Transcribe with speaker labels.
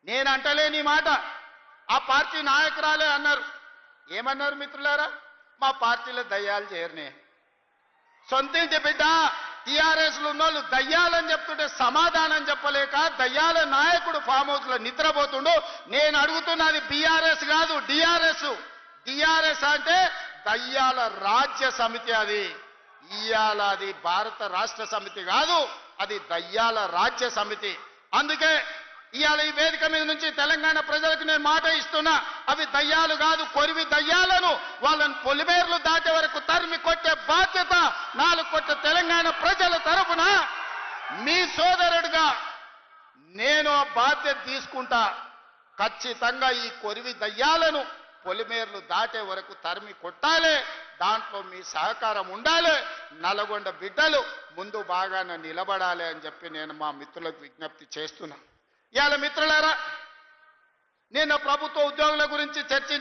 Speaker 1: నేను అంటలేని మాట ఆ పార్టీ నాయకురాలే అన్నారు. ఏమన్నారు మిత్రులారా? మా పార్టీలో దయ్యాలు చేరనే. సొంతింటి బిడ్డ టీఆర్ఎస్లు ఉన్నోళ్ళు దయ్యాలని చెప్తుంటే సమాధానం చెప్పలేక దయ్యాల నాయకుడు ఫామ్ హౌస్ లో నిద్రపోతుండు. నేను అడుగుతున్నది బీఆర్ఎస్ కాదు, డిఆర్ఎస్. డిఆర్ఎస్ అంటే దయ్యాల రాజ్య సమితి. అది ఇయాల అది భారత రాష్ట్ర సమితి కాదు, అది దయ్యాల రాజ్య సమితి. అందుకే ఇవాళ ఈ వేదిక మీద నుంచి తెలంగాణ ప్రజలకు నేను మాట ఇస్తున్నా, అవి దయ్యాలు కాదు, కొరివి దయ్యాలను వాళ్ళని పొలిమేర్లు దాటే వరకు తరిమి కొట్టే బాధ్యత 4 కోట్ల తెలంగాణ ప్రజల తరఫున మీ సోదరుడిగా నేను ఆ బాధ్యత తీసుకుంటా. ఖచ్చితంగా ఈ కొరివి దయ్యాలను పొలిమేర్లు దాటే వరకు తరిమి కొట్టాలి. దాంట్లో మీ సహకారం ఉండాలి. నల్గొండ బిడ్డలు ముందు బాగానే నిలబడాలి అని చెప్పి నేను మా మిత్రులకు విజ్ఞప్తి చేస్తున్నా. ఇవాళ మిత్రులారా, నేను ప్రభుత్వ ఉద్యోగుల గురించి చర్చించి